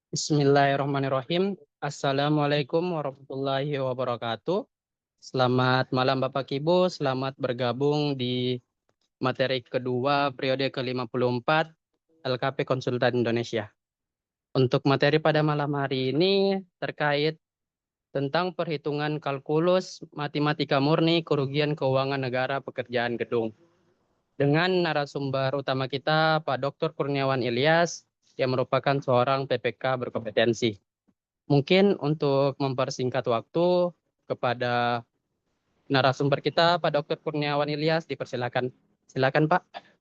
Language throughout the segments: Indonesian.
Bismillahirrahmanirrahim. Assalamualaikum warahmatullahi wabarakatuh. Selamat malam Bapak Ibu, selamat bergabung di materi kedua periode ke-54 LKP Konsultan Indonesia. Untuk materi pada malam hari ini terkait tentang perhitungan kalkulus matematika murni kerugian keuangan negara pekerjaan gedung. Dengan narasumber utama kita Pak Dr. Kurniawan Ilyas yang merupakan seorang PPK berkompetensi. Mungkin untuk mempersingkat waktu kepada narasumber kita Pak Dr. Kurniawan Ilyas dipersilakan. Silakan Pak.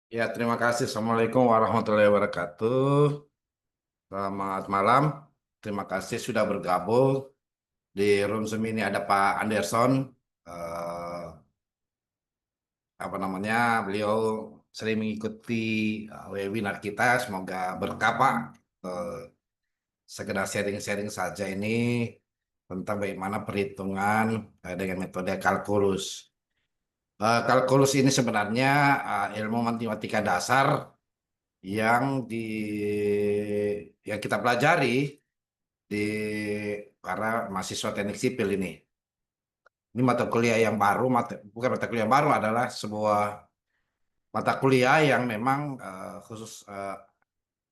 Ya, terima kasih. Assalamualaikum warahmatullahi wabarakatuh. Selamat malam. Terima kasih sudah bergabung. Di room Zoom ini ada Pak Anderson. Eh, Beliau sering mengikuti webinar kita. Semoga berkah, Pak. Eh, Sekedar sharing-sharing saja ini tentang bagaimana perhitungan dengan metode kalkulus. Kalkulus ini sebenarnya ilmu matematika dasar yang di yang kita pelajari di para mahasiswa teknik sipil ini. Ini mata kuliah yang baru, bukan mata kuliah yang baru, adalah sebuah mata kuliah yang memang khusus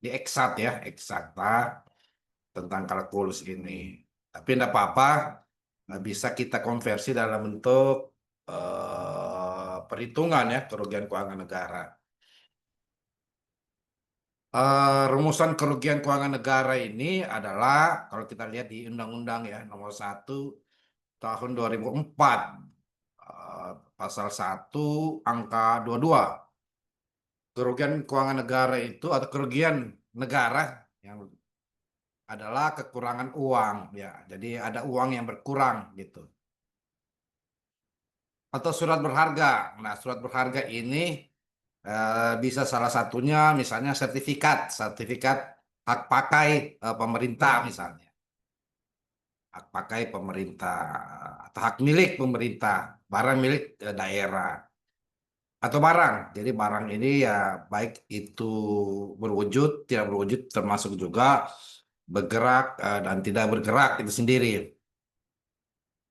di eksakta tentang kalkulus ini. Tapi tidak apa-apa, bisa kita konversi dalam bentuk perhitungan ya kerugian keuangan negara. Rumusan kerugian keuangan negara ini adalah kalau kita lihat di Undang-Undang ya nomor 1 tahun 2004 pasal 1 angka 22. Kerugian keuangan negara itu atau kerugian negara yang adalah kekurangan uang ya. Jadi ada uang yang berkurang gitu. Atau surat berharga. Nah, surat berharga ini bisa salah satunya misalnya sertifikat hak pakai pemerintah misalnya. Hak pakai pemerintah atau hak milik pemerintah, barang milik daerah atau barang. Jadi barang ini ya baik itu berwujud, tidak berwujud termasuk juga bergerak dan tidak bergerak itu sendiri.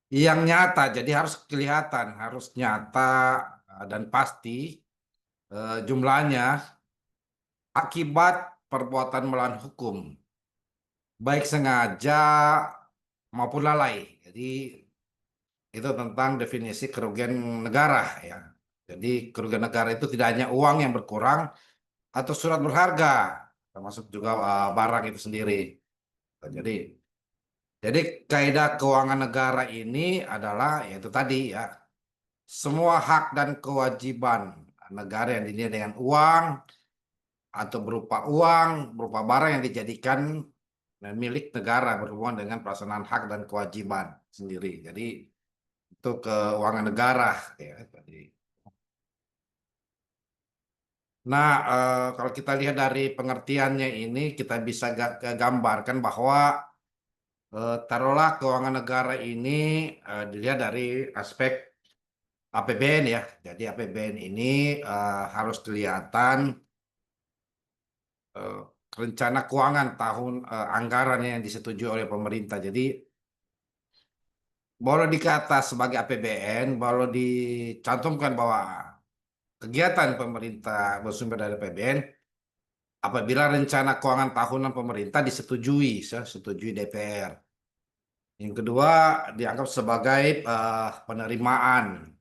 Yang nyata, jadi harus kelihatan, harus nyata dan pasti jumlahnya akibat perbuatan melawan hukum, baik sengaja maupun lalai. Jadi itu tentang definisi kerugian negara ya. Jadi kerugian negara itu tidak hanya uang yang berkurang atau surat berharga, termasuk juga barang itu sendiri. Jadi kaidah keuangan negara ini adalah yaitu tadi ya, semua hak dan kewajiban negara yang dinilai dengan uang atau berupa barang yang dijadikan milik negara berhubungan dengan pelaksanaan hak dan kewajiban sendiri. Jadi itu keuangan negara ya. Nah, kalau kita lihat dari pengertiannya ini kita bisa gambarkan bahwa taruhlah keuangan negara ini dilihat dari aspek APBN ya. Jadi APBN ini harus kelihatan eh, rencana keuangan tahun anggaran yang disetujui oleh pemerintah. Jadi boleh dikata sebagai APBN, boleh dicantumkan bahwa kegiatan pemerintah bersumber dari APBN apabila rencana keuangan tahunan pemerintah disetujui DPR. Yang kedua dianggap sebagai penerimaan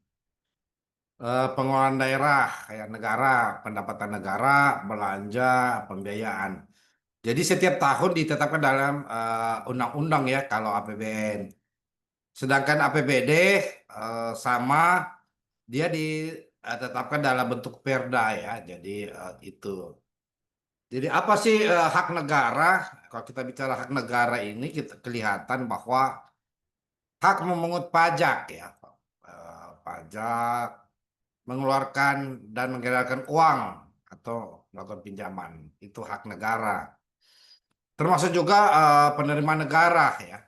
pengeluaran daerah kayak negara, pendapatan negara, belanja, pembiayaan. Jadi setiap tahun ditetapkan dalam undang-undang ya kalau APBN. Sedangkan APBD sama dia ditetapkan dalam bentuk perda ya. Jadi itu. Jadi apa sih hak negara? Kalau kita bicara hak negara ini kita kelihatan bahwa hak memungut pajak ya. Pajak mengeluarkan dan menggerakkan uang atau melakukan pinjaman itu hak negara. Termasuk juga penerimaan negara ya,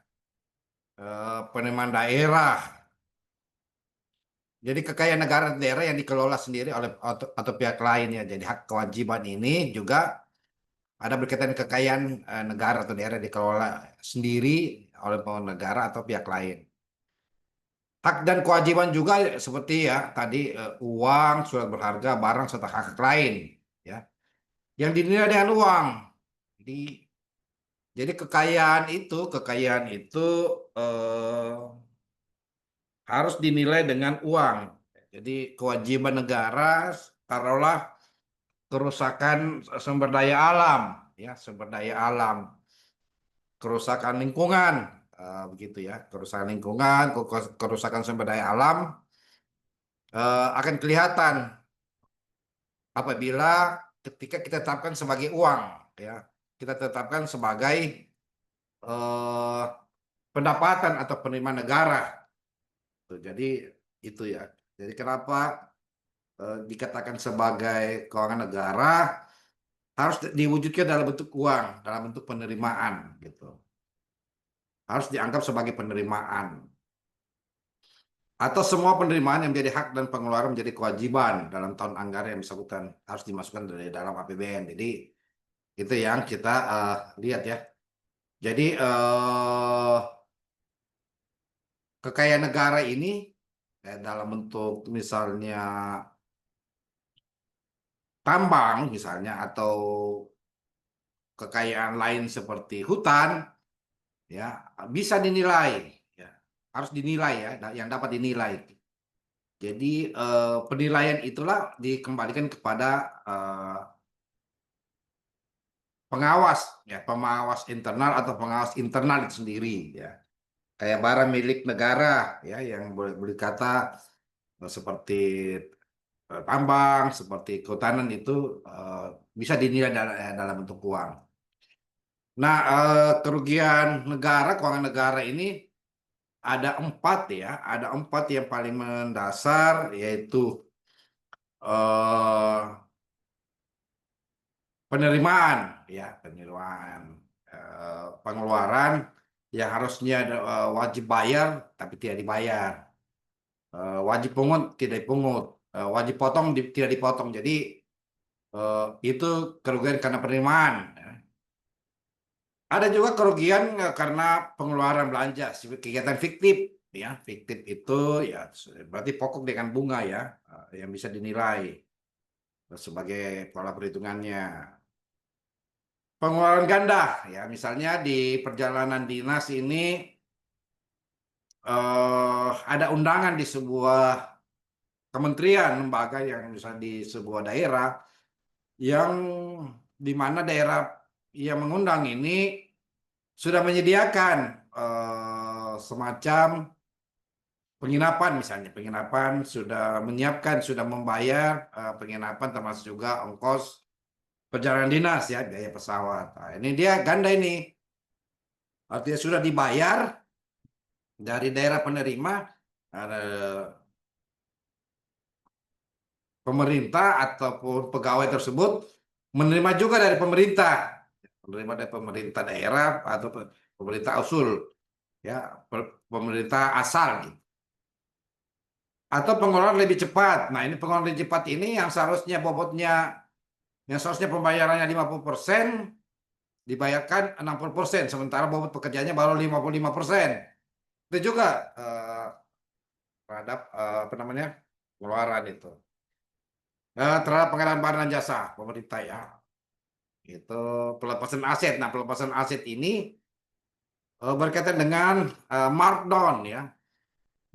penerimaan daerah. Jadi kekayaan negara dan daerah yang dikelola sendiri oleh atau pihak lain ya. Jadi hak kewajiban ini juga ada berkaitan kekayaan negara atau daerah dikelola sendiri oleh negara atau pihak lain. Hak dan kewajiban juga seperti ya tadi uang, surat berharga, barang serta hak lain ya yang dinilai dengan uang. Jadi kekayaan itu eh, harus dinilai dengan uang. Jadi kewajiban negara taruhlah kerusakan sumber daya alam ya, sumber daya alam, kerusakan lingkungan begitu ya, kerusakan lingkungan, kerusakan sumber daya alam akan kelihatan apabila ketika kita tetapkan sebagai uang ya, kita tetapkan sebagai eh, pendapatan atau penerimaan negara. Jadi itu ya. Jadi kenapa dikatakan sebagai keuangan negara harus diwujudkan dalam bentuk uang, dalam bentuk penerimaan gitu. Harus dianggap sebagai penerimaan. Atau semua penerimaan yang menjadi hak dan pengeluaran menjadi kewajiban dalam tahun anggaran yang bersangkutan harus dimasukkan dari dalam APBN. Jadi itu yang kita lihat ya. Jadi kekayaan negara ini dalam bentuk misalnya tambang misalnya atau kekayaan lain seperti hutan ya bisa dinilai ya harus dinilai ya yang dapat dinilai. Jadi penilaian itulah dikembalikan kepada pengawas ya pengawas internal atau pengawas internal itu sendiri ya kayak barang milik negara ya yang boleh kata seperti tambang seperti kehutanan itu bisa dinilai dalam bentuk uang. Nah, kerugian negara, keuangan negara ini ada 4 ya, ada 4 yang paling mendasar yaitu eh, penerimaan, ya penerimaan, pengeluaran yang harusnya wajib bayar tapi tidak dibayar, wajib pungut tidak dipungut, wajib potong tidak dipotong. Jadi itu kerugian karena penerimaan. Ada juga kerugian karena pengeluaran belanja, kegiatan fiktif. Ya, fiktif itu ya berarti pokok dengan bunga ya, yang bisa dinilai sebagai pola perhitungannya. Pengeluaran ganda, ya misalnya di perjalanan dinas ini ada undangan di sebuah kementerian, lembaga yang misalnya di sebuah daerah, yang di mana daerah yang mengundang ini sudah menyediakan semacam penginapan misalnya, penginapan sudah menyiapkan, sudah membayar penginapan termasuk juga ongkos perjalanan dinas ya, biaya pesawat. Nah, ini dia ganda ini. Artinya sudah dibayar dari daerah penerima pemerintah ataupun pegawai tersebut menerima juga dari pemerintah, menerima dari pemerintah daerah atau pemerintah usul ya, pemerintah asal gitu. Atau pengeluaran lebih cepat. Nah, ini pengeluaran lebih cepat ini yang seharusnya bobotnya, yang seharusnya pembayarannya 50%, dibayarkan 60%, sementara bobot pekerjaannya baru 55%. Itu juga terhadap apa namanya pengeluaran itu. Terhadap pengadaan barang dan jasa pemerintah ya. Itu pelepasan aset. Nah, pelepasan aset ini berkaitan dengan markdown ya.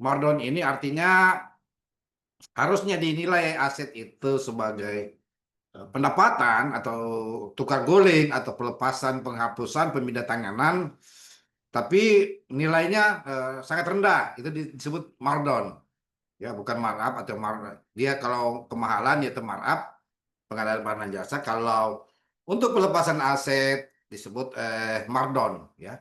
Markdown ini artinya harusnya dinilai aset itu sebagai pendapatan atau tukar guling atau pelepasan, penghapusan, pemindah tanganan, tapi nilainya sangat rendah. Itu disebut markdown, ya bukan markup atau dia kalau kemahalan ya itu markup, pengadaan barang dan jasa. Kalau untuk pelepasan aset disebut markdown, ya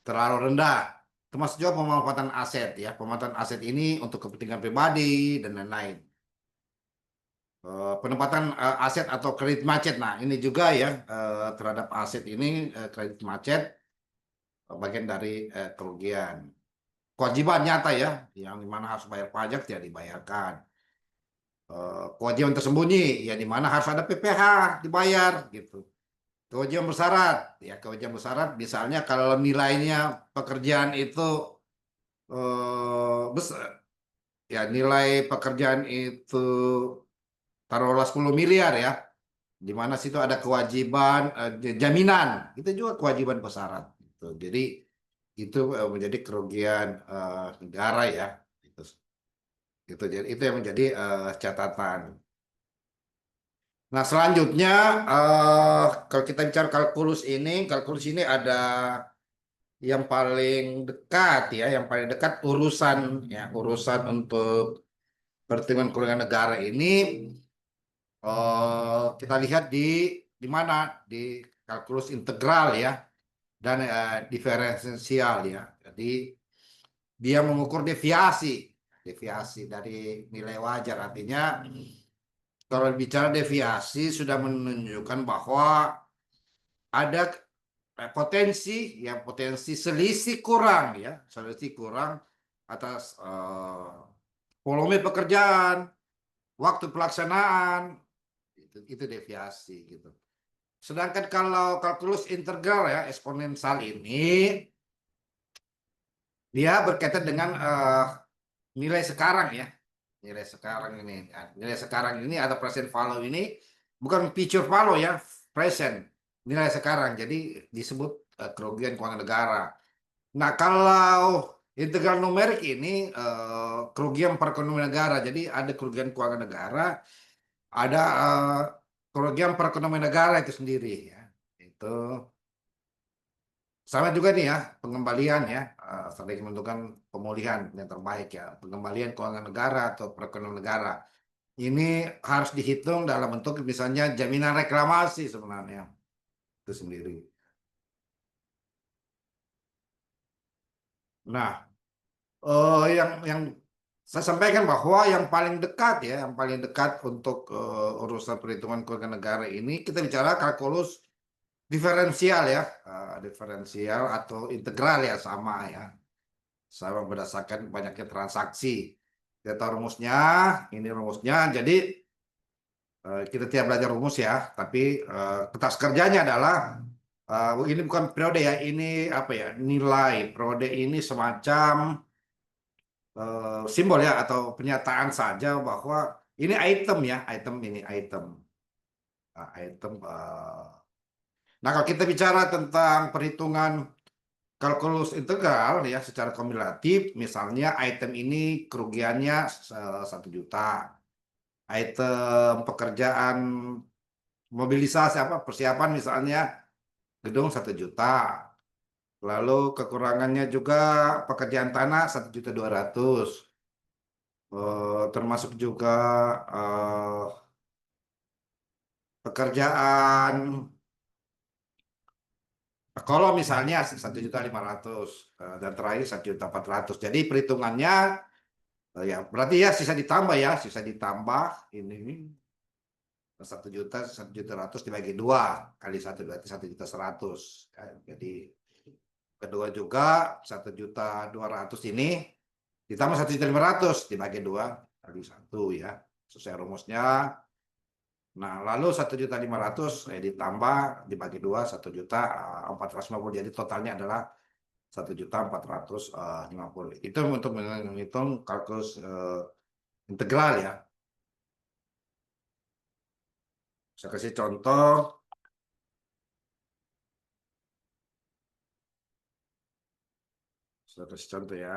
terlalu rendah. Termasuk juga pemanfaatan aset, ya pemanfaatan aset ini untuk kepentingan pribadi dan lain-lain. Penempatan aset atau kredit macet. Nah, ini juga ya terhadap aset ini kredit macet bagian dari kerugian. Kewajiban nyata ya, yang dimana harus bayar pajak tidak dibayarkan. Kewajiban tersembunyi, ya dimana harus ada PPh dibayar gitu. Kewajiban bersyarat, ya kewajiban bersyarat misalnya kalau nilainya pekerjaan itu besar, ya nilai pekerjaan itu taruhlah 10 miliar ya, di mana situ ada kewajiban jaminan, itu juga kewajiban bersyarat gitu. Jadi itu menjadi kerugian negara ya, itu yang menjadi catatan. Nah selanjutnya kalau kita bicara kalkulus ini ada yang paling dekat ya, yang paling dekat urusan untuk perhitungan kerugian negara ini kita lihat di mana di kalkulus integral ya dan diferensial ya. Jadi dia mengukur deviasi dari nilai wajar. Artinya kalau bicara deviasi sudah menunjukkan bahwa ada potensi selisih kurang atas volume pekerjaan, waktu pelaksanaan, itu deviasi gitu. Sedangkan kalau kalkulus integral ya eksponensial ini dia berkaitan dengan nilai sekarang ya. Nilai sekarang ini atau present value ini bukan future value ya, present, nilai sekarang. Jadi disebut kerugian keuangan negara. Nah, kalau integral numerik ini kerugian perekonomian negara. Jadi ada kerugian keuangan negara, ada kerugian perekonomian negara itu sendiri ya. Itu sama juga nih ya, pengembalian ya, strategi menentukan pemulihan yang terbaik ya, pengembalian keuangan negara atau perekonomian negara. Ini harus dihitung dalam bentuk misalnya jaminan reklamasi sebenarnya itu sendiri. Nah, yang saya sampaikan bahwa yang paling dekat ya, yang paling dekat untuk urusan perhitungan kerugian negara ini kita bicara kalkulus diferensial ya, diferensial atau integral ya sama berdasarkan banyaknya transaksi. Kita tahu rumusnya, ini rumusnya. Jadi kita tidak belajar rumus ya, tapi kertas kerjanya adalah ini bukan periode ya, ini apa ya, nilai periode ini semacam simbol ya atau pernyataan saja bahwa ini item ya, item. Nah, item. Nah kalau kita bicara tentang perhitungan kalkulus integral ya secara kumulatif, misalnya item ini kerugiannya 1 juta, item pekerjaan mobilisasi persiapan misalnya gedung 1 juta, lalu kekurangannya juga pekerjaan tanah 1.200.000, termasuk juga pekerjaan kalau misalnya 1.500.000 dan terakhir 1.400.000. Jadi perhitungannya ya berarti ya sisa ditambah ini 1 juta 1.100.000 dibagi 2 kali 1 berarti 1.100.000. Jadi kedua juga 1.200.000 ini ditambah 1.500.000 dibagi 2 kali 1 ya sesuai rumusnya. Nah lalu 1.500.000 ditambah dibagi 2 1.450.000, jadi totalnya adalah 1.450.000. Itu untuk menghitung kalkulus integral ya. Saya kasih contoh. Saya kasih contoh ya.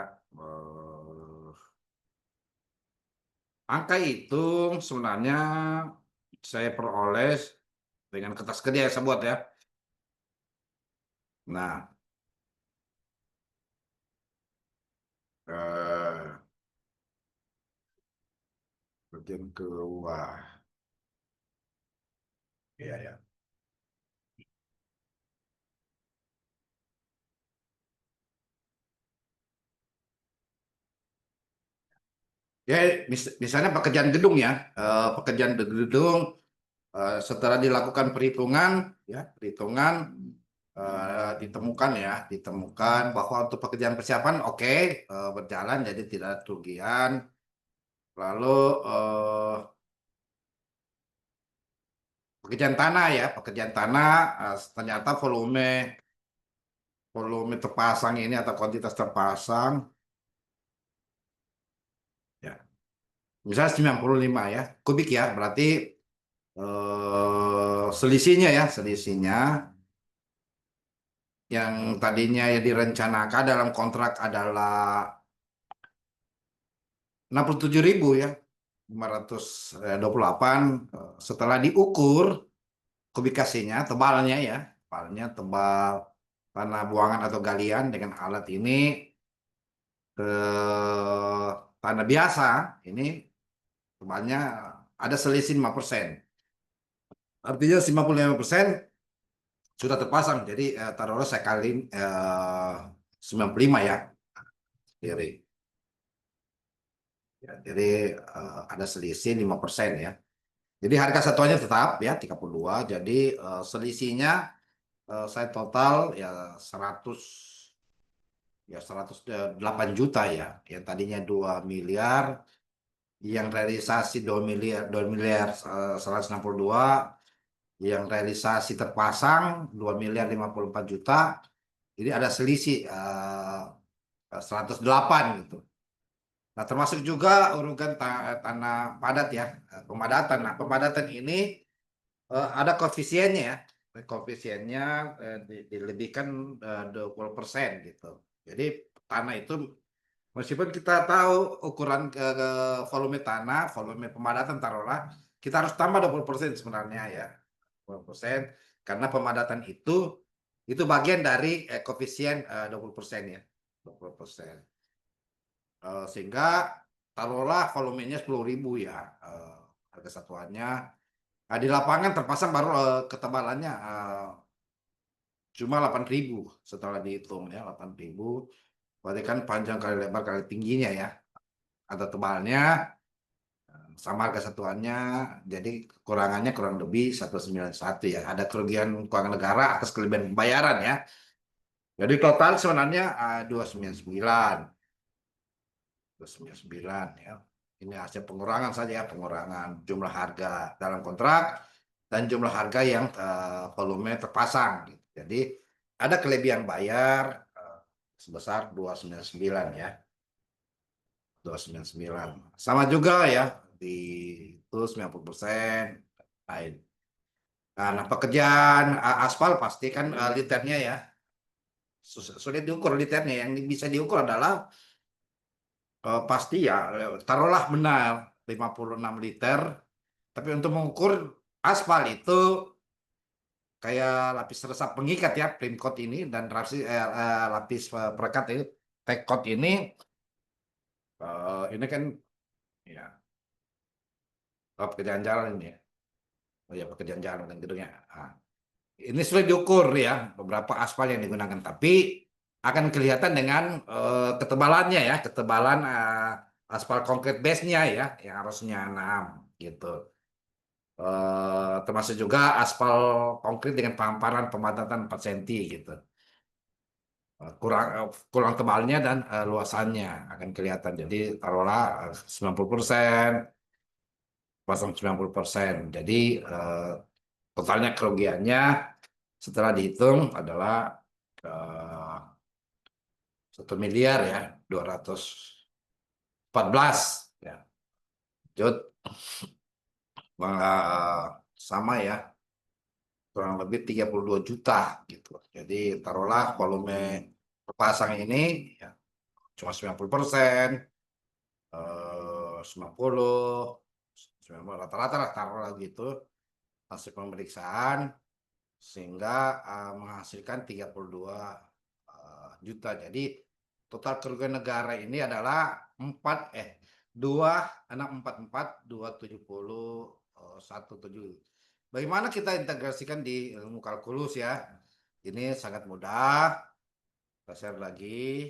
Angka itu sebenarnya saya peroleh dengan kertas kerja yang saya buat ya. Nah, bagian keluar. Iya, ya. Ya, misalnya pekerjaan gedung ya, pekerjaan gedung setelah dilakukan perhitungan, ya perhitungan ditemukan bahwa untuk pekerjaan persiapan oke, berjalan jadi tidak ada kerugian. Lalu pekerjaan tanah ternyata volume volume terpasang ini atau kuantitas terpasang ya misalnya 95 ya kubik ya, berarti selisihnya yang tadinya ya direncanakan dalam kontrak adalah 67.000 ya 528, setelah diukur kubikasinya tebal tanah buangan atau galian dengan alat ini ke tanah biasa ini tebalnya ada selisih 5%. Artinya 55% sudah terpasang. Jadi taruhlah saya kali 95 ya. Jadi ada selisih 5% ya. Jadi harga satuannya tetap ya 32. Jadi selisihnya saya total ya 108 juta ya. Yang tadinya 2 miliar, yang realisasi 2 miliar 162, yang realisasi terpasang 2 miliar 54 juta. Jadi ada selisih 108 gitu. Nah, termasuk juga urutan tanah padat ya, pemadatan. Nah, pemadatan ini ada koefisiennya ya. Koefisiennya dilebihkan 20% gitu. Jadi tanah itu meskipun kita tahu ukuran volume tanah, volume pemadatan taruhlah, kita harus tambah 20% sebenarnya ya. 20% karena pemadatan itu bagian dari koefisien 20% ya. 20%. Sehingga taruhlah volumenya 10.000 ya harga satuannya. Nah, di lapangan terpasang baru ketebalannya cuma 8.000 setelah dihitung ya 8.000. Berarti kan panjang kali lebar kali tingginya ya. Ada tebalnya sama harga satuannya, jadi kekurangannya kurang lebih 191 ya. Ada kerugian keuangan negara atas kelebihan pembayaran ya. Jadi total sebenarnya 299 ya. Ini hasil pengurangan saja, pengurangan jumlah harga dalam kontrak dan jumlah harga yang volume terpasang. Gitu. Jadi ada kelebihan bayar sebesar 299 ya. 299. Sama juga ya di itu 90% lain. Nah, pekerjaan aspal pasti kan liternya ya sulit diukur liternya. Yang bisa diukur adalah pasti ya taruhlah benar 56 liter, tapi untuk mengukur aspal itu kayak lapis resap pengikat ya prime coat ini dan lapis perekat ini tech coat ini kan ya pekerjaan jalan ini ya. Oh ya pekerjaan jalan dan gedungnya. Nah, ini sudah diukur ya beberapa aspal yang digunakan, tapi akan kelihatan dengan ketebalannya ya, ketebalan aspal konkret base-nya ya, yang harusnya 6 gitu. Termasuk juga aspal konkret dengan hamparan pematatan 4 cm gitu. Kurang tebalnya dan luasannya akan kelihatan. Jadi taruhlah 90%, pasang 90%. Jadi totalnya kerugiannya setelah dihitung adalah 1 miliar ya 214 ya. Jod sama ya kurang lebih 32 juta gitu. Jadi taruhlah volume terpasang ini ya, cuma 90%, 90, rata-rata lah taruhlah gitu. hasil pemeriksaan sehingga menghasilkan 32 juta. Jadi total kerugian negara ini adalah 2,644,270,17. Bagaimana kita integrasikan di ilmu kalkulus ya? Ini sangat mudah. Kita share lagi.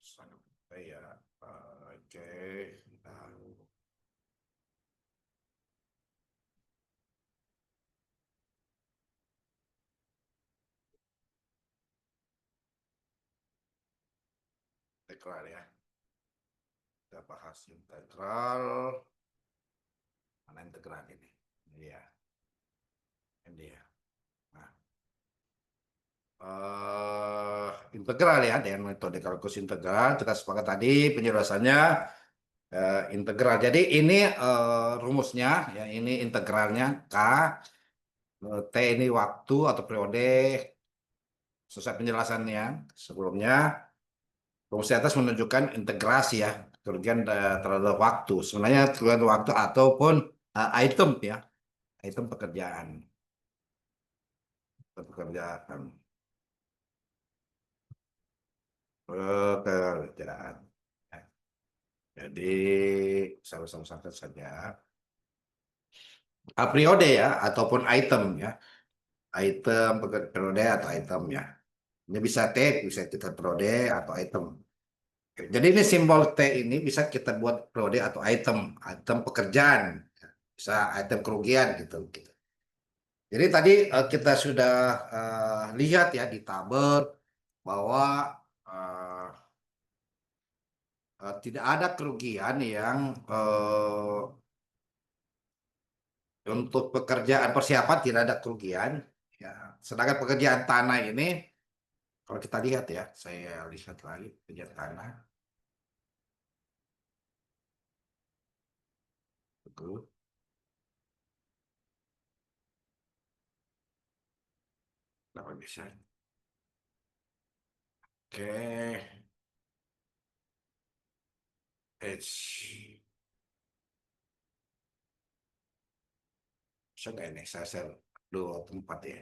Sangat mudah ya. Oke. Nah. Integral ya. Kita bahas integral. Mana integral ini? Ini ya. Ini ya. Nah. Integral ya, dengan metode kalkulus integral. Kita sepakat tadi penjelasannya integral. Jadi ini rumusnya, ya ini integralnya K, T ini waktu atau periode. Selesai penjelasannya sebelumnya. Rumus di atas menunjukkan integrasi ya, kerugian terhadap waktu. Sebenarnya kerugian waktu ataupun item ya, item pekerjaan. Pekerjaan. Pekerjaan. Jadi sama-sama saja. Periode ya, ataupun item ya. Item, periode atau item ya. Ini bisa T, bisa kita periode atau item. Jadi ini simbol T ini bisa kita buat periode atau item pekerjaan. Bisa item kerugian gitu. Jadi tadi kita sudah lihat ya di tabel bahwa tidak ada kerugian yang untuk pekerjaan persiapan tidak ada kerugian. Ya. Sedangkan pekerjaan tanah ini, kalau kita lihat ya, saya lihat lagi pekerjaan tanah. Betul. Kenapa bisa? Oke. H. Bisa nggak ini? Saya share 24 ya.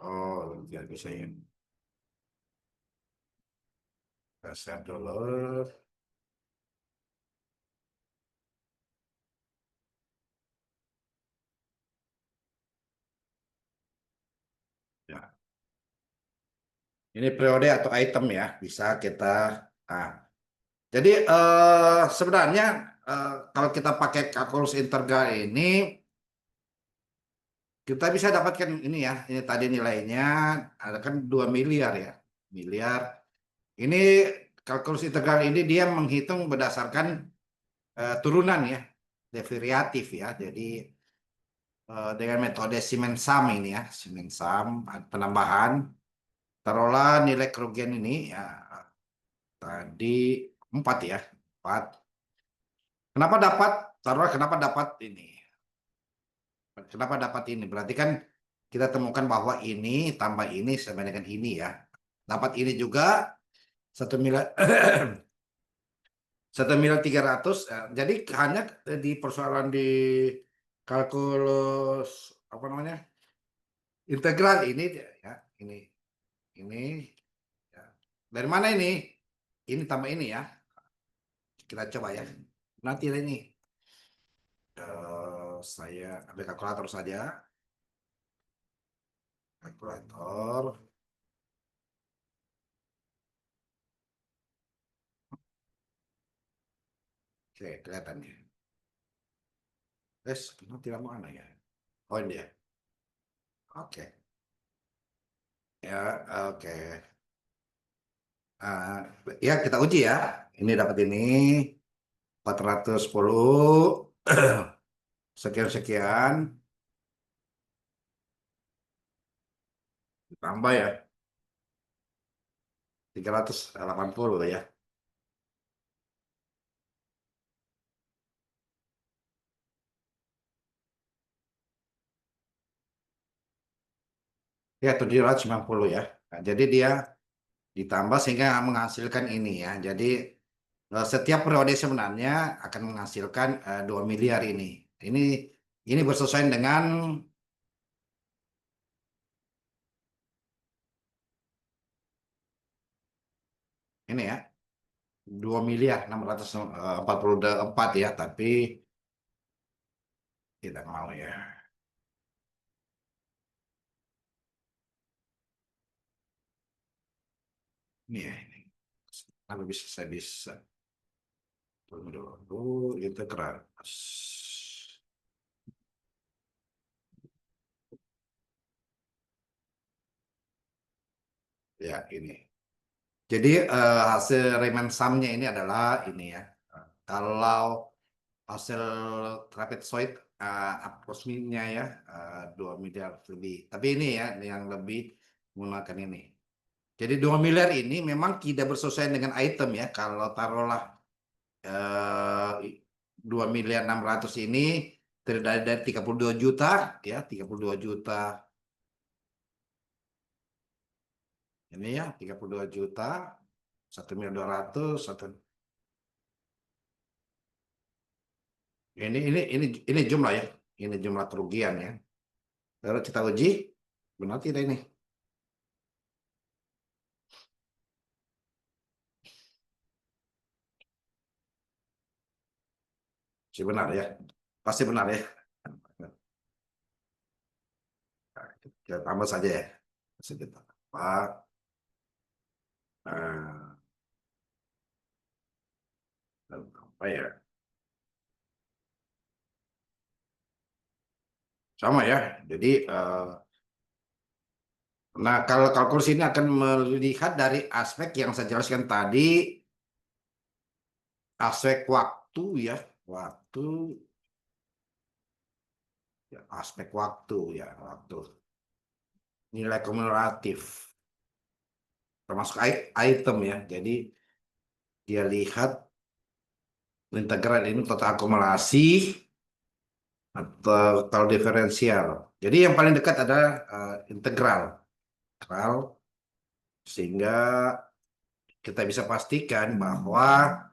Oh, nggak bisa ya. Saya share dulu. Ya. Ini periode atau item ya, bisa kita. Nah, jadi sebenarnya kalau kita pakai kalkulus integral ini, kita bisa dapatkan ini ya. Ini tadi nilainya ada kan 2 miliar ya, miliar. Ini kalkulus integral ini dia menghitung berdasarkan turunan ya, devariatif ya. Jadi dengan metode Siemens-Sum ini ya, Siemens-Sum penambahan. Taruhlah nilai kerugian ini ya tadi 4 ya, 4. Kenapa dapat? Taruhlah kenapa dapat ini? Kenapa dapat ini? Berarti kan kita temukan bahwa ini tambah ini sama dengan ini ya. Dapat ini juga 1 miliar 1.300.000. Jadi hanya di persoalan di kalkulus apa namanya integral ini ya ini ya. Dari mana ini? Ini tambah ini ya. Kita coba ya. Nanti ini saya ambil kalkulator saja. Kalkulator. Oke, kelihatan ya. Tidak mana ya? Oh ini ya. Oke. Ya, oke. Ah, ya kita uji ya. Ini dapat ini 410 sekian-sekian. Tambah ya 380 ya. Ya, 790 ya. Nah, jadi dia ditambah sehingga menghasilkan ini ya. Jadi setiap periode sebenarnya akan menghasilkan 2 miliar ini. Ini ini bersesuaian dengan ini ya, 2.644 ya, tapi tidak mau ya. Ini ya, ini. Kenapa bisa saya bisa? Tunggu dulu, itu keras. Ya, ini. Jadi hasil Riemann sum-nya ini adalah ini ya. Kalau hasil trapezoid approximate-nya ya 2 miliar lebih. Tapi ini ya yang lebih menggunakan ini. Jadi 2 miliar ini memang tidak bersesuaian dengan item ya. Kalau taruhlah 2.600.000 ini terdiri dari 32 juta ya, 32 juta ini ya, 32 juta, 1.200.000, ini jumlah ya. Ini jumlah kerugian ya. Lalu kita uji benar tidak ini? Si benar ya. Pasti benar ya. Nah, kita tambah saja ya. Sekitar apa? Nah, apa ya? Sama ya. Jadi nah, kalau kalkulus ini akan melihat dari aspek yang saya jelaskan tadi, aspek waktu ya, waktu, ya, aspek waktu ya, waktu, nilai kumulatif, termasuk item ya. Jadi dia lihat integral ini total akumulasi atau kalau diferensial. Jadi yang paling dekat adalah integral, integral, sehingga kita bisa pastikan bahwa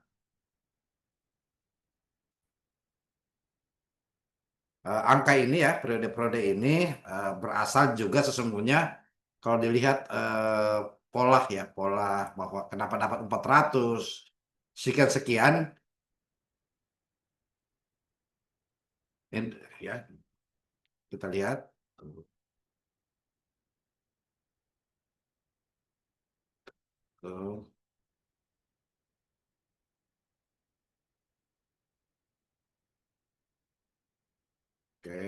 angka ini ya, periode-periode ini berasal juga sesungguhnya kalau dilihat pola ya, pola bahwa kenapa dapat 400 sekian-sekian, ya kita lihat. Tuh, oke,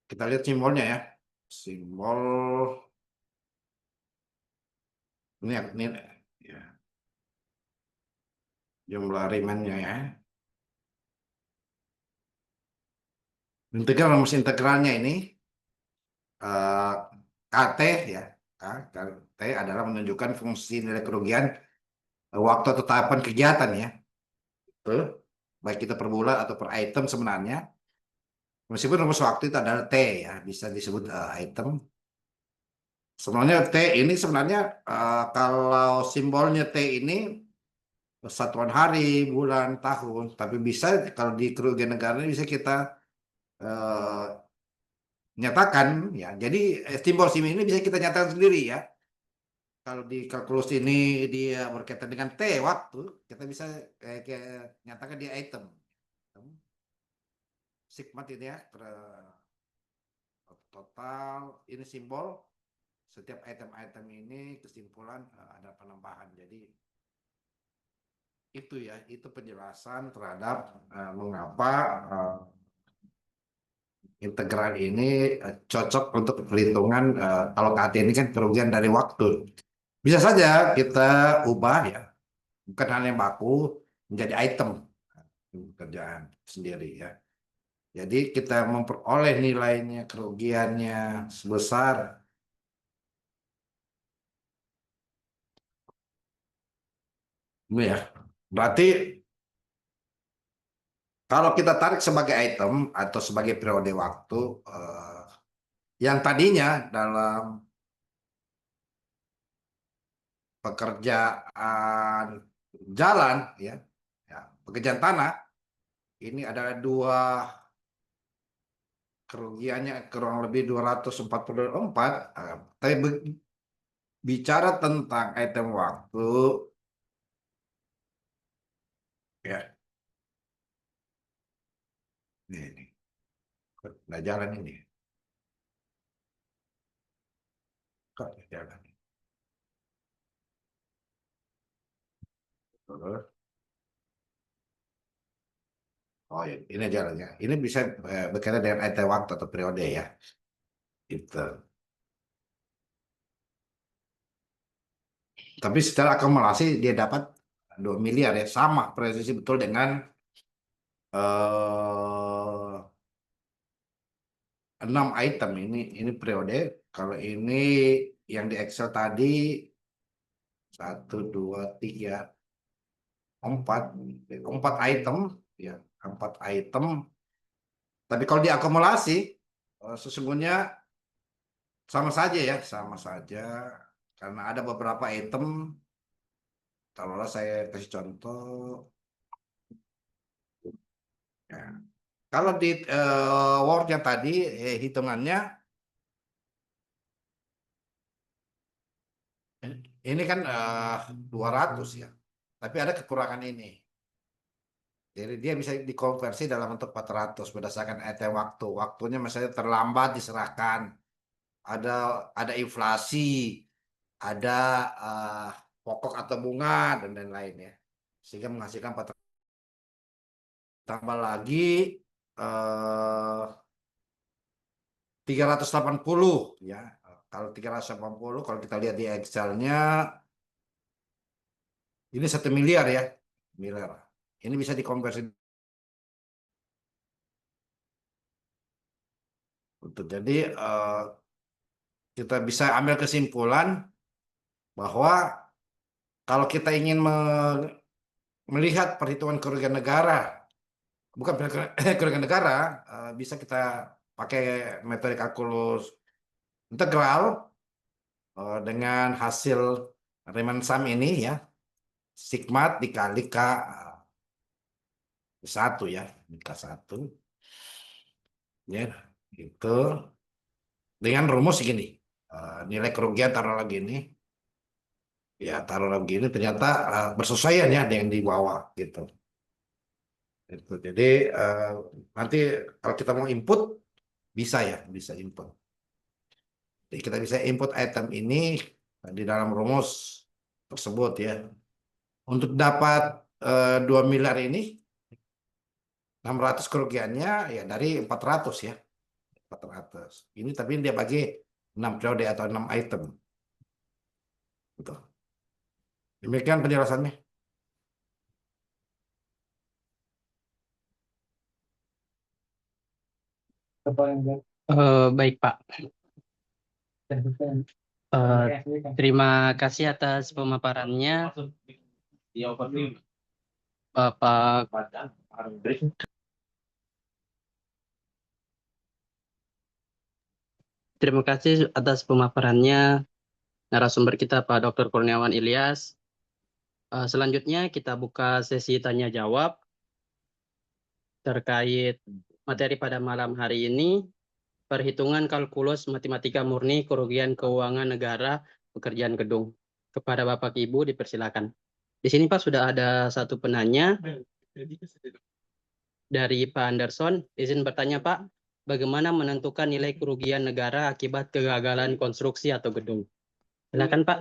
kita lihat simbolnya ya, simbol ini ya, jumlah Riemannnya ya, integral rumus integralnya ini eh, KT ya, KT adalah menunjukkan fungsi nilai kerugian waktu atau tahapan kegiatan ya. Betul. Baik kita per bulan atau per item sebenarnya. Meskipun rumus waktu itu adalah T ya, bisa disebut item. Sebenarnya T ini sebenarnya kalau simbolnya T ini satuan hari, bulan, tahun. Tapi bisa kalau di kerugian negara ini bisa kita eh, nyatakan ya. Jadi simbol SIM ini bisa kita nyatakan sendiri ya. Kalau di kalkulus ini dia berkaitan dengan T waktu, kita bisa nyatakan dia item. Sigma ini ya, total ini simbol setiap item-item ini kesimpulan ada penambahan. Jadi itu ya, itu penjelasan terhadap mengapa integral ini cocok untuk perhitungan kalau KT ini kan kerugian dari waktu. Bisa saja kita ubah ya, bukan hal yang baku menjadi item kerjaan sendiri ya. Jadi kita memperoleh nilainya kerugiannya sebesar ini ya. Berarti Kalau kita tarik sebagai item atau sebagai periode waktu, yang tadinya dalam pekerjaan jalan, ya, pekerjaan tanah, ini ada dua kerugiannya kurang lebih 244. Tapi bicara tentang item waktu, ya, ini nggak jalan ini, kok nggak jalan. Terus, oh ya, ini jalannya. Ini bisa berkaitan dengan item waktu atau periode ya. Itu. Tapi secara akumulasi dia dapat 2 miliar ya, sama presisi betul dengan eh 6 item ini periode. Kalau ini yang di Excel tadi 1, 2, 3, 4 item ya, 4 item. Tapi kalau diakumulasi sesungguhnya sama saja ya, sama saja karena ada beberapa item. Taruhlah saya kasih contoh ya. Kalau di Word yang tadi hitungannya ini kan 200 ya. Tapi ada kekurangan ini. Jadi dia bisa dikonversi dalam bentuk 400 berdasarkan item waktu. Waktunya misalnya terlambat diserahkan. Ada ada inflasi, ada eh, pokok atau bunga dan lain-lain ya. Sehingga menghasilkan 400. Tambah lagi eh 380 ya. Kalau 380 kalau kita lihat di Excel-nya ini 1 miliar ya. Miliar. Ini bisa dikonversi. Jadi kita bisa ambil kesimpulan bahwa kalau kita ingin melihat perhitungan kerugian negara, bukan kerugian negara, bisa kita pakai metode kalkulus integral dengan hasil Riemann sum ini ya, sigma dikali K1 ya, K1 ya, itu dengan rumus segini. Nilai kerugian taruh lagi ini, ya taruh lagi ini ternyata bersesuaian ya dengan di bawah gitu. Jadi nanti kalau kita mau input bisa ya, bisa input. Jadi kita bisa input item ini di dalam rumus tersebut ya. Untuk dapat 2 miliar ini 600 kerugiannya ya dari 400 ya. 400. Ini tapi dia bagi 6 periode atau 6 item. Betul. Demikian penjelasannya. Baik Pak. Terima kasih atas pemaparannya, Bapak. Terima kasih atas pemaparannya narasumber kita Pak Dr. Kurniawan Ilyas. Selanjutnya kita buka sesi tanya jawab terkait materi pada malam hari ini, perhitungan kalkulus matematika murni kerugian keuangan negara pekerjaan gedung. Kepada Bapak Ibu dipersilakan. Di sini Pak sudah ada satu penanya dari Pak Anderson. Izin bertanya Pak, bagaimana menentukan nilai kerugian negara akibat kegagalan konstruksi atau gedung? Silakan Pak.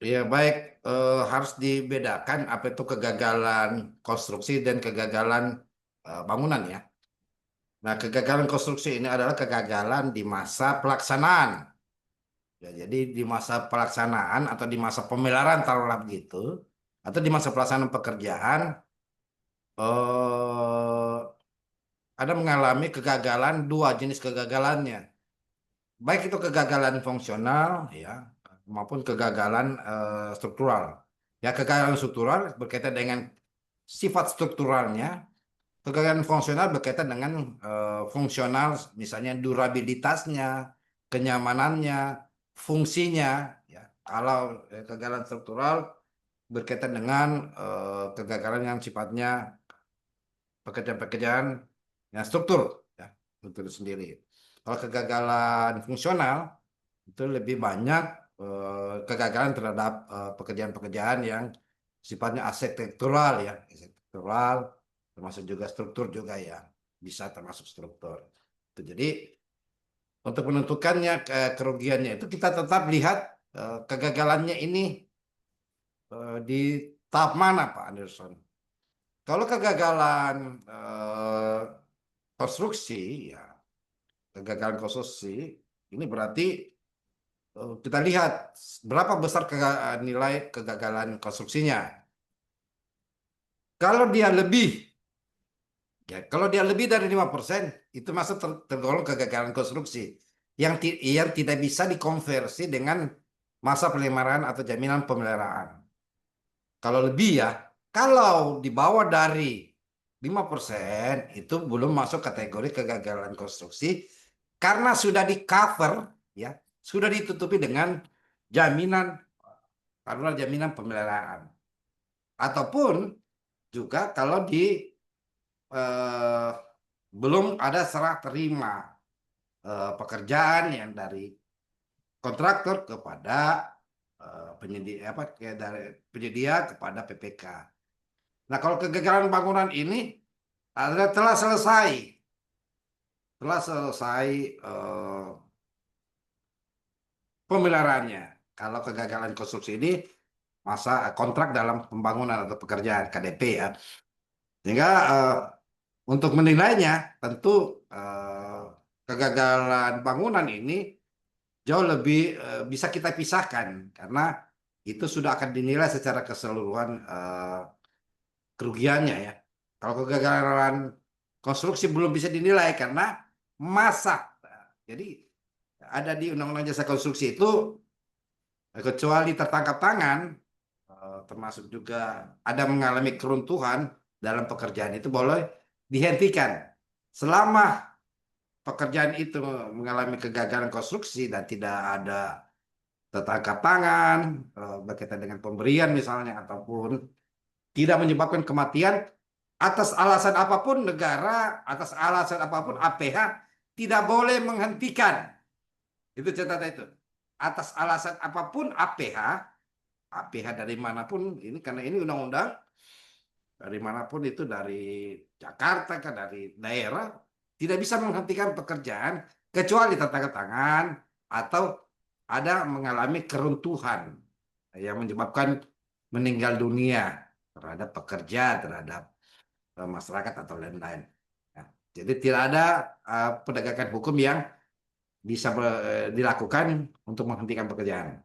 Ya baik, harus dibedakan apa itu kegagalan konstruksi dan kegagalan bangunan ya. Nah, kegagalan konstruksi ini adalah kegagalan di masa pelaksanaan. Ya, jadi di masa pelaksanaan atau di masa pemeliharaan taruhlah begitu, atau di masa pelaksanaan pekerjaan, eh, ada mengalami kegagalan, dua jenis kegagalannya. Baik itu kegagalan fungsional ya maupun kegagalan struktural. Ya, kegagalan struktural berkaitan dengan sifat strukturalnya. Kegagalan fungsional berkaitan dengan fungsional, misalnya durabilitasnya, kenyamanannya, fungsinya. Ya. Kalau kegagalan struktural berkaitan dengan kegagalan yang sifatnya pekerjaan-pekerjaan yang struktur, ya, struktur sendiri. Kalau kegagalan fungsional itu lebih banyak kegagalan terhadap pekerjaan-pekerjaan yang sifatnya arsitektural, ya, arsitektural, termasuk juga struktur juga ya, bisa termasuk struktur. Jadi untuk menentukannya kerugiannya itu kita tetap lihat kegagalannya ini di tahap mana, Pak Anderson. Kalau kegagalan konstruksi, ya, kegagalan konstruksi ini berarti kita lihat berapa besar nilai kegagalan konstruksinya. Kalau dia lebih, ya, kalau dia lebih dari 5%, itu masuk tergolong kegagalan konstruksi yang tidak bisa dikonversi dengan masa peliharaan atau jaminan pemeliharaan. Kalau lebih, ya, kalau di bawah dari 5% itu belum masuk kategori kegagalan konstruksi karena sudah di cover, ya, sudah ditutupi dengan jaminan, taruhlah jaminan pemeliharaan. Ataupun juga kalau belum ada serah terima pekerjaan yang dari kontraktor kepada penyedia kepada PPK. Nah, kalau kegagalan bangunan ini telah selesai pemeliharaannya. Kalau kegagalan konstruksi ini masa kontrak dalam pembangunan atau pekerjaan KDP, ya. Sehingga untuk menilainya tentu kegagalan bangunan ini jauh lebih bisa kita pisahkan karena itu sudah akan dinilai secara keseluruhan kerugiannya, ya. Kalau kegagalan konstruksi belum bisa dinilai karena masa. Jadi ada di Undang-Undang Jasa Konstruksi itu kecuali tertangkap tangan, termasuk juga ada mengalami keruntuhan dalam pekerjaan itu boleh dihentikan. Selama pekerjaan itu mengalami kegagalan konstruksi dan tidak ada tertangkap tangan berkaitan dengan pemberian misalnya ataupun tidak menyebabkan kematian atas alasan apapun, negara atas alasan apapun APH tidak boleh menghentikan. Itu catatan itu. Atas alasan apapun APH dari manapun ini, karena ini undang-undang dari manapun itu, dari Jakarta ke dari daerah, tidak bisa menghentikan pekerjaan kecuali tertangkap tangan atau ada mengalami keruntuhan yang menyebabkan meninggal dunia terhadap pekerja, terhadap masyarakat atau lain-lain. Nah, jadi tidak ada penegakan hukum yang bisa dilakukan untuk menghentikan pekerjaan.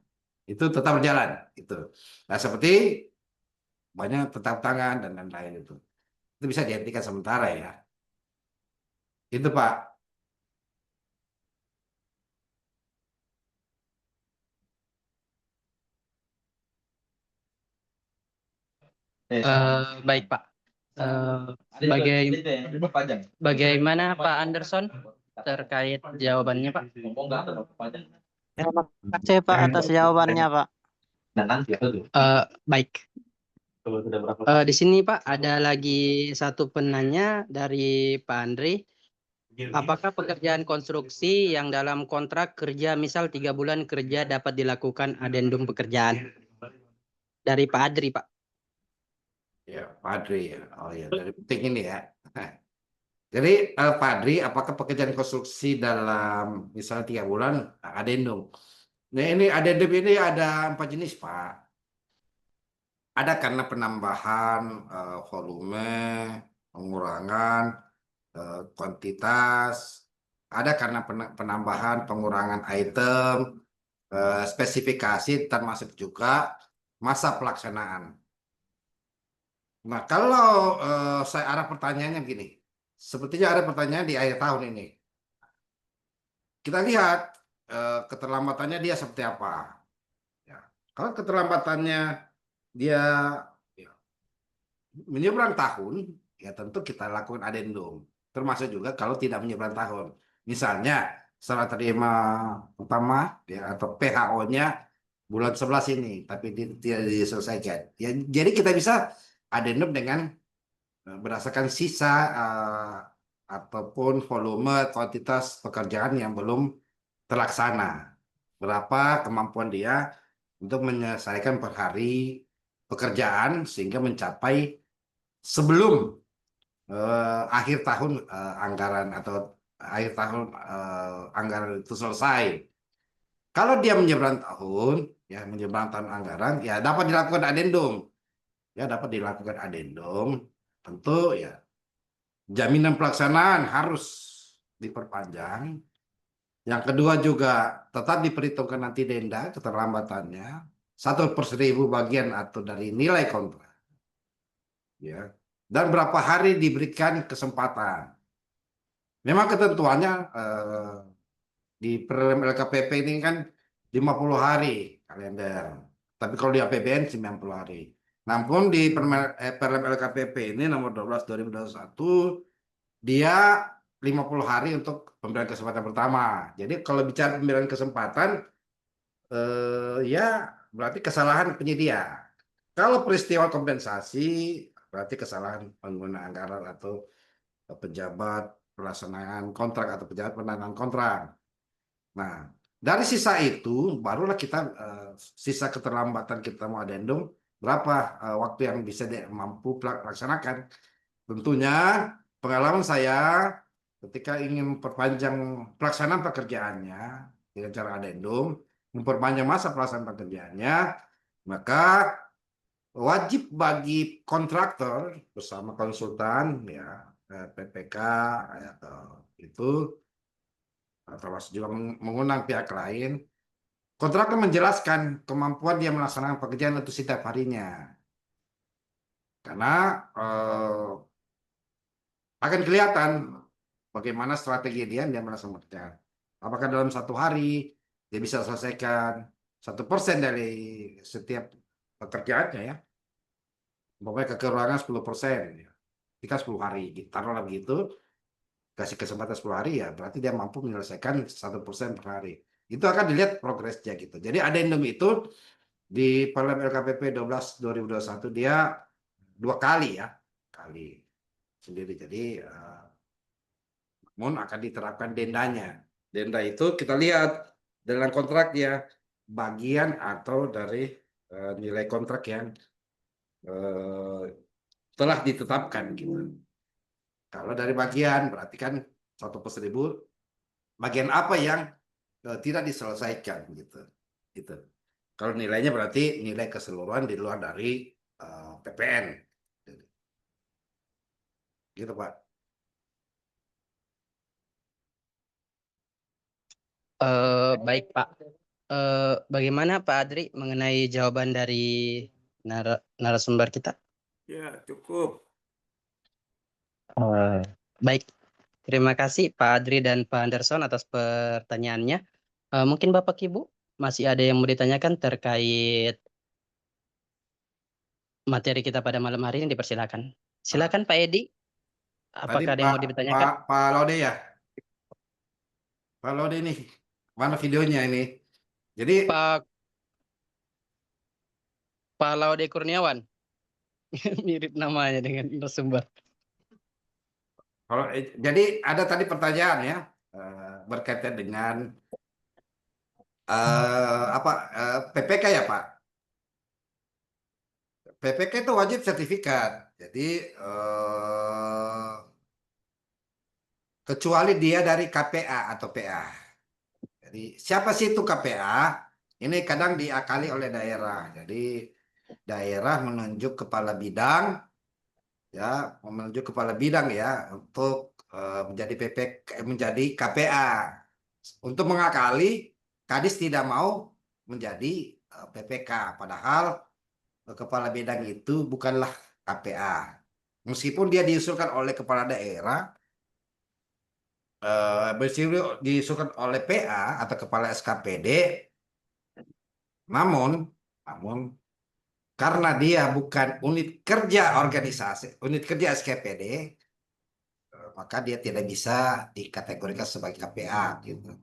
Itu tetap berjalan. Itu. Nah, seperti banyak tetap tangan dan lain-lain itu. Itu bisa dihentikan sementara, ya. Itu, Pak. Baik, Pak. Bagaimana Pak Anderson terkait jawabannya, Pak? Terima kasih Pak atas jawabannya Pak. Baik. Di sini Pak ada lagi satu penanya dari Pak Andri. Apakah pekerjaan konstruksi yang dalam kontrak kerja misal 3 bulan kerja dapat dilakukan adendum pekerjaan? Dari Pak Adri, Pak. Ya, Pak Adri, ya. Oh ya, dari penting ini, ya. Jadi Pak Adri, apakah pekerjaan konstruksi dalam misalnya 3 bulan adendum? Nah, ini adendum ini ada 4 jenis, Pak. Ada karena penambahan volume, pengurangan kuantitas, ada karena penambahan pengurangan item, spesifikasi, termasuk juga masa pelaksanaan. Nah, kalau saya arah pertanyaannya begini, sepertinya ada pertanyaan di akhir tahun ini. Kita lihat keterlambatannya dia seperti apa. Ya. Kalau keterlambatannya dia menyeberang tahun, ya tentu kita lakukan adendum. Termasuk juga kalau tidak menyeberang tahun. Misalnya, serah terima pertama ya, atau PHO-nya bulan 11 ini, tapi tidak diselesaikan. Ya, jadi kita bisa adendum dengan berdasarkan sisa ataupun volume kuantitas pekerjaan yang belum terlaksana. Berapa kemampuan dia untuk menyelesaikan per hari pekerjaan sehingga mencapai sebelum akhir tahun anggaran atau akhir tahun anggaran itu selesai. Kalau dia menyeberang tahun, ya menyeberang tahun anggaran, ya dapat dilakukan adendum. Ya dapat dilakukan adendum. Tentu ya jaminan pelaksanaan harus diperpanjang. Yang kedua juga tetap diperhitungkan nanti denda keterlambatannya 1/1000 bagian atau dari nilai kontrak. Ya. Dan berapa hari diberikan kesempatan. Memang ketentuannya di Perlem LKPP ini kan 50 hari kalender. Tapi kalau di APBN 90 hari. Namun di Perlem LKPP ini nomor 12 2021 dia 50 hari untuk pemberian kesempatan pertama. Jadi kalau bicara pemberian kesempatan ya berarti kesalahan penyedia. Kalau peristiwa kompensasi berarti kesalahan pengguna anggaran atau pejabat pelaksanaan kontrak atau pejabat penandatangan kontrak. Nah, dari sisa itu barulah kita sisa keterlambatan kita mau adendum berapa waktu yang bisa mampu laksanakan. Tentunya pengalaman saya ketika ingin memperpanjang pelaksanaan pekerjaannya dengan cara adendum, memperpanjang masa pelaksanaan pekerjaannya, maka wajib bagi kontraktor bersama konsultan ya PPK atau itu termasuk juga mengundang pihak lain. Kontraktor menjelaskan kemampuan dia melaksanakan pekerjaan itu setiap harinya. Karena akan kelihatan bagaimana strategi dia melaksanakan pekerjaan. Apakah dalam 1 hari dia bisa selesaikan 1% dari setiap pekerjaannya ya. Pokoknya kekurangan 10%. Ya. Jika 10 hari, taruhlah begitu, kasih kesempatan 10 hari ya, berarti dia mampu menyelesaikan 1% per hari. Itu akan dilihat progresnya gitu. Jadi adendum itu di Perlem LKPP 12 2021 dia 2 kali ya, kali sendiri. Jadi namun akan diterapkan dendanya. Denda itu kita lihat dalam kontrak dia bagian atau dari nilai kontrak yang telah ditetapkan gitu. Kalau dari bagian berarti kan 1/1000 bagian apa yang tidak diselesaikan gitu. Gitu. Kalau nilainya berarti nilai keseluruhan di luar dari PPN. Gitu Pak. Baik Pak. Bagaimana Pak Adri mengenai jawaban dari narasumber kita? Ya, cukup. Baik, terima kasih Pak Adri dan Pak Anderson atas pertanyaannya. Mungkin Bapak Ibu masih ada yang mau ditanyakan terkait materi kita pada malam hari ini, dipersilakan. Silakan Pak Edi, Tadi apakah ada yang mau ditanyakan? Pak Laude ya? Pak Laude nih, mana videonya ini? Jadi Pak Laude Kurniawan, mirip namanya dengan narasumber. jadi ada tadi pertanyaan ya berkaitan dengan PPK ya Pak. PPK itu wajib sertifikat. Jadi kecuali dia dari KPA atau PA. Jadi siapa sih itu KPA? Ini kadang diakali oleh daerah. Jadi daerah menunjuk kepala bidang ya, menunjuk kepala bidang ya untuk menjadi menjadi KPA. Untuk mengakali Kadis tidak mau menjadi PPK, padahal kepala bidang itu bukanlah KPA. Meskipun dia diusulkan oleh kepala daerah, diusulkan oleh PA atau kepala SKPD, namun karena dia bukan unit kerja organisasi, unit kerja SKPD, maka dia tidak bisa dikategorikan sebagai KPA gitu.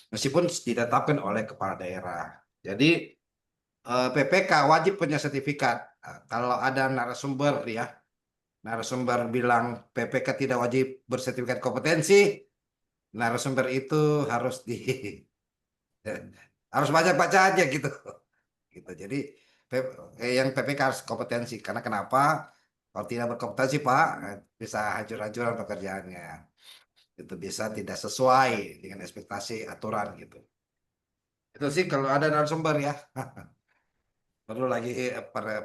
Meskipun ditetapkan oleh kepala daerah. Jadi PPK wajib punya sertifikat. Kalau ada narasumber bilang PPK tidak wajib bersertifikat kompetensi, narasumber itu harus harus baca aja gitu. Gitu. Jadi yang PPK harus kompetensi. Karena kenapa? Kalau tidak berkompetensi Pak, bisa hancur-hancuran pekerjaannya. Itu bisa tidak sesuai dengan ekspektasi aturan gitu. Itu sih kalau ada narasumber ya. Perlu lagi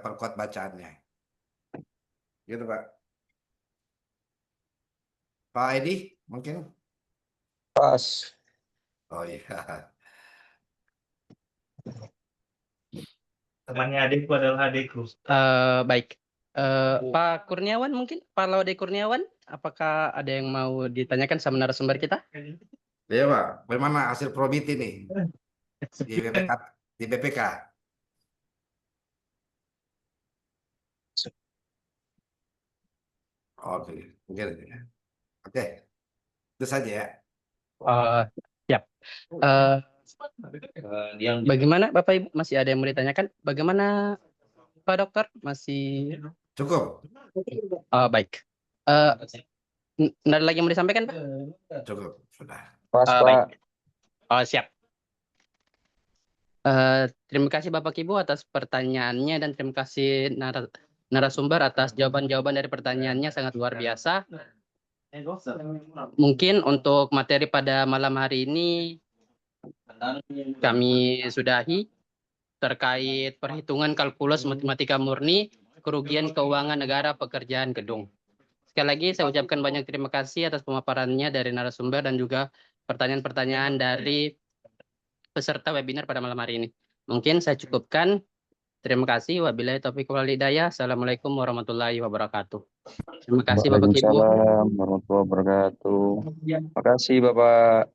perkuat bacaannya. Gitu Pak. Pak Edi mungkin? Pas. Oh iya. Temannya adikku adalah adikku. Baik. Pak Kurniawan mungkin, Pak Laude Kurniawan, apakah ada yang mau ditanyakan sama narasumber kita? Iya Pak, bagaimana hasil probit ini di BPK? Di BPK? Oke, mungkin. Oke, itu saja ya. Siap. Bagaimana Bapak Ibu, masih ada yang mau ditanyakan? Bagaimana Pak Dokter? Masih Cukup, baik. Nggak ada lagi yang mau disampaikan Pak? cukup, sudah. Pas, Baik. Pak. Siap. Terima kasih Bapak Ibu atas pertanyaannya dan terima kasih narasumber atas jawaban-jawaban dari pertanyaannya, sangat luar biasa. Mungkin untuk materi pada malam hari ini kami sudahi terkait perhitungan kalkulus matematika murni kerugian keuangan negara pekerjaan gedung. Sekali lagi saya ucapkan banyak terima kasih atas pemaparannya dari narasumber dan juga pertanyaan-pertanyaan dari peserta webinar pada malam hari ini. Mungkin saya cukupkan. Terima kasih. Wabillahi taufiq wal hidayah. Assalamualaikum warahmatullahi wabarakatuh. Terima kasih Bapak Ibu. Waalaikumsalam warahmatullahi wabarakatuh. Terima kasih Bapak.